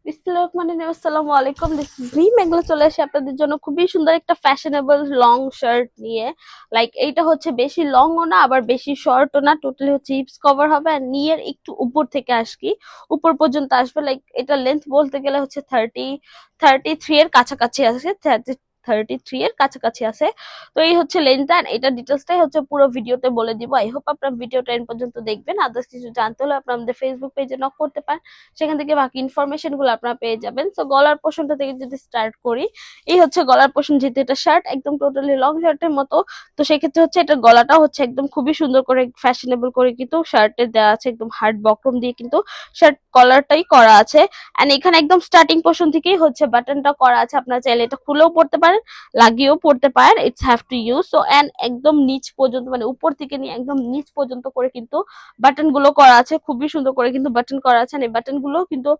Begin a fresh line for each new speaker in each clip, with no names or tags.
আসসালামু আলাইকুম, this is রিম। এগুলো চলে আসে আপনাদের জন্য খুবই সুন্দর একটা ফ্যাশনেবল লং শার্ট নিয়ে। লাইক এইটা হচ্ছে বেশি লংও না আবার বেশি শর্টও না, টোটালি হচ্ছে হিপস কভার হবে আর নিয়ের একটু উপর থেকে আসকি উপর পর্যন্ত আসবে। লাইক এটা লেন্থ বলতে গেলে হচ্ছে 33 এর কাছাকাছি আছে, 33 এর কাছাকাছি আছে। তো এই হচ্ছে লেন্থ, এন্ড এটা ডিটেলসটাই হচ্ছে পুরো ভিডিওতে বলে দিব। আই হোপ আপনার ভিডিওটা এন্ড পর্যন্ত দেখবেন। আদার্স কিছু জানতে হলে আপনার আমাদের ফেসবুক পেজে নক করতে পারেন, সেখান থেকে বাকি ইনফরমেশন গুলো আপনারা পেয়ে যাবেন। তো গলার পোর্শনটা থেকে যদি স্টার্ট করি, এই হচ্ছে গলার পোর্শন। যেহেতু এটা শার্ট একদম টোটালি লং শার্টের মতো, তো সেক্ষেত্রে হচ্ছে এটা গলাটা হচ্ছে একদম খুবই সুন্দর করে ফ্যাশনেবল করে কিন্তু শার্টে দেওয়া আছে, একদম হার্ড বক্রম দিয়ে কিন্তু শার্ট কলারটাই করা আছে। এন্ড এখানে একদম স্টার্টিং পোর্শন থেকেই হচ্ছে বাটনটা করা আছে। আপনারা চাইলে এটা খুলেও পড়তে পারেন, লাগিয়েও পড়তে পারেন, it's have to use. So and একদম নিচ পর্যন্ত, মানে উপর থেকে নিয়ে একদম নিচ পর্যন্ত করে কিন্তু বাটন গুলো করা আছে, খুবই সুন্দর করে কিন্তু বাটন করা আছে। এই বাটন গুলো কিন্তু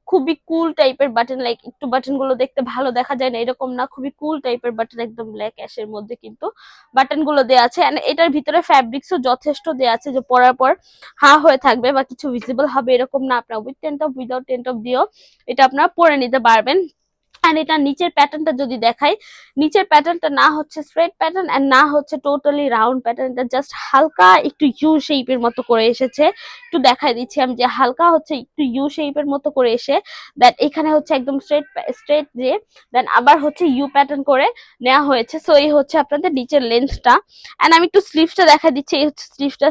খুবই কুল টাইপের বাটন, লাইক একটু বাটন গুলো দেখতে ভালো দেখা যায় না এরকম না, খুবই কুল টাইপের বাটন, একদম ব্ল্যাক অ্যাশের মধ্যে কিন্তু বাটন গুলো দেওয়া আছে। এন্ড এটার ভিতরে ফ্যাব্রিক্সও যথেষ্ট দেওয়া আছে, যে পরার পর হা হয়ে থাকবে বা কিছু ভিজিবল হবে এরকম না। আপনার with tent of without tent of দিয়েও এটা আপনারা পরে নিতে পারবেন। এন্ড এটা নিচের প্যাটার্নটা যদি দেখাই, নিচের প্যাটার্নটা না হচ্ছে স্ট্রেট প্যাটার্ন এন্ড না হচ্ছে টোটালি রাউন্ড প্যাটার্ন, এটা জাস্ট হালকা একটু ইউ শেপের মতো করে এসেছে। একটু দেখাই দিচ্ছি আমি, যে হালকা হচ্ছে একটু ইউ শেপের মতো করে এসে দেন এখানে হচ্ছে একদম স্ট্রেট স্ট্রেট দিয়ে দেন আবার হচ্ছে ইউ প্যাটার্ন করে নেওয়া হয়েছে। সো এই হচ্ছে আপনাদের নিচের লেন্থটা। এন্ড আমি একটু স্লিভসটা দেখা দিচ্ছি। এই হচ্ছে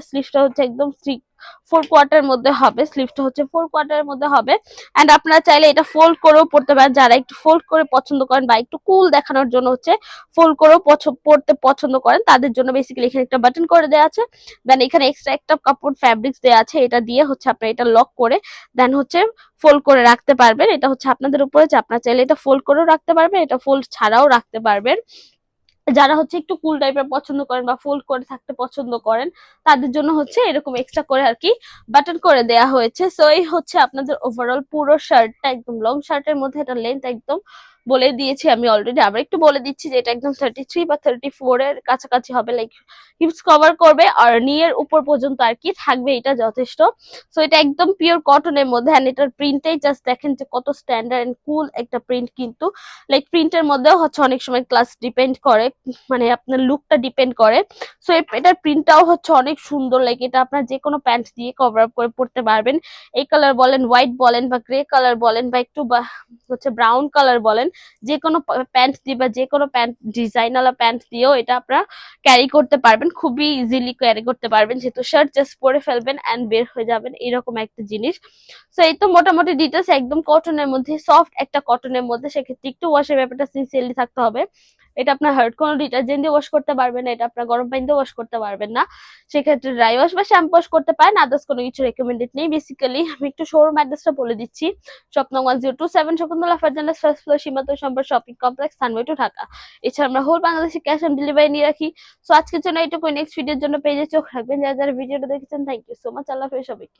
স্লিভসটা হচ্ছে একদম 4 কোয়ার্টার মধ্যে হবে, স্লিভসটা হচ্ছে 4 কোয়ার্টারের মধ্যে হবে। এন্ড আপনারা চাইলে এটা ফোল্ড করেও পড়তে পারেন, যারা একটু ফোল্ড করে পছন্দ করেন বা একটু কুল দেখানোর জন্য হচ্ছে ফোল্ড করেও পড়তে পছন্দ করেন, তাদের জন্য বেসিক্যালি এখানে একটা বাটন করে দেওয়া আছে। দেন এখানে এক্সট্রা একটা কাপড় ফ্যাব্রিক্স দেওয়া আছে, এটা দিয়ে হচ্ছে আপনারা এটা লক করে দেন হচ্ছে ফোল্ড করে রাখতে পারবেন। এটা হচ্ছে আপনাদের উপরে, যে আপনারা চাইলে এটা ফোল্ড করেও রাখতে পারবেন, এটা ফোল্ড ছাড়াও রাখতে পারবেন। যারা হচ্ছে একটু কুল টাইপের পছন্দ করেন বা ফোল্ড করে থাকতে পছন্দ করেন, তাদের জন্য হচ্ছে এরকম এক্সট্রা করে আর কি বাটন করে দেয়া হয়েছে। সো এই হচ্ছে আপনাদের ওভারঅল পুরো শার্টটা, একদম লং শার্টের মধ্যে এটা লেন্থ একদম বলে দিয়েছি আমি অলরেডি, আবার একটু বলে দিচ্ছি যে এটা একদম 33 বা 34 এর কাছাকাছি হবে। লাইক হিপস কভার করবে আর নিয়ের উপর পর্যন্ত আর কি থাকবে, এটা যথেষ্ট। সো এটা একদম পিওর কটনের মধ্যে, এন্ড এটার প্রিন্টটাই জাস্ট দেখেন যে কত স্ট্যান্ডার্ড এন্ড কুল একটা প্রিন্ট। কিন্তু লাইক প্রিন্টের মধ্যেও হচ্ছে অনেক সময় ক্লাস ডিপেন্ড করে, মানে আপনার লুকটা ডিপেন্ড করে। সো এটার প্রিন্টটাও হচ্ছে অনেক সুন্দর। লাইক এটা আপনার যে কোনো প্যান্ট দিয়ে কভার আপ করে পড়তে পারবেন। এই কালার বলেন, হোয়াইট বলেন বা গ্রে কালার বলেন বা একটু বা হচ্ছে ব্রাউন কালার বলেন, যে কোনো প্যান্ট দিয়ে বা যে কোনো প্যান্ট ডিজাইনওয়ালা প্যান্ট দিয়েও এটা আপনারা ক্যারি করতে পারবেন, খুবই ইজিলি ক্যারি করতে পারবেন, যেহেতু শার্ট জাস্ট পরে ফেলবেন এন্ড বের হয়ে যাবেন, এরকম একটা জিনিস। সো এই তো মোটামুটি ডিটেলস, একদম কটনের মধ্যে, সফট একটা কটনের মধ্যে। সেক্ষেত্রে একটু ওয়াশের ব্যাপারটা সিনসিয়ারলি থাকতে হবে। এটা আপনার হার্ড কোনো ডিটারজেন্ট দিয়ে ওয়াশ করতে পারবেন না, এটা আপনার গরম পানি দিয়ে ওয়াশ করতে পারবেন না। সেক্ষেত্রে ড্রাই ওয়াশ বা শ্যাম্পু ওয়াশ করতে পারেন, আদার্স কোনো কিছু রেকমেন্ডেড নেই। বেসিক্যালি আমি একটু শোরুম অ্যাড্রেসটা বলে দিচ্ছি। শপ নং 1027 শকুন্তলা ফারজানা ফার্স্ট ফ্লোর সীমান্ত সম্পর্ক শপিং কমপ্লেক্স, থানমই টু ঢাকা। এছাড়া আমরা হোল বাংলাদেশে ক্যাশ অন ডেলিভারি নিয়ে রাখি। সো আজকের জন্য এইটুকু, নেক্সট ভিডিওর জন্য পেজে চোখ রাখবেন। যারা যারা ভিডিওটা দেখেছেন, থ্যাংক ইউ সো মাচ। আল্লাহ হাফেজ সবাইকে।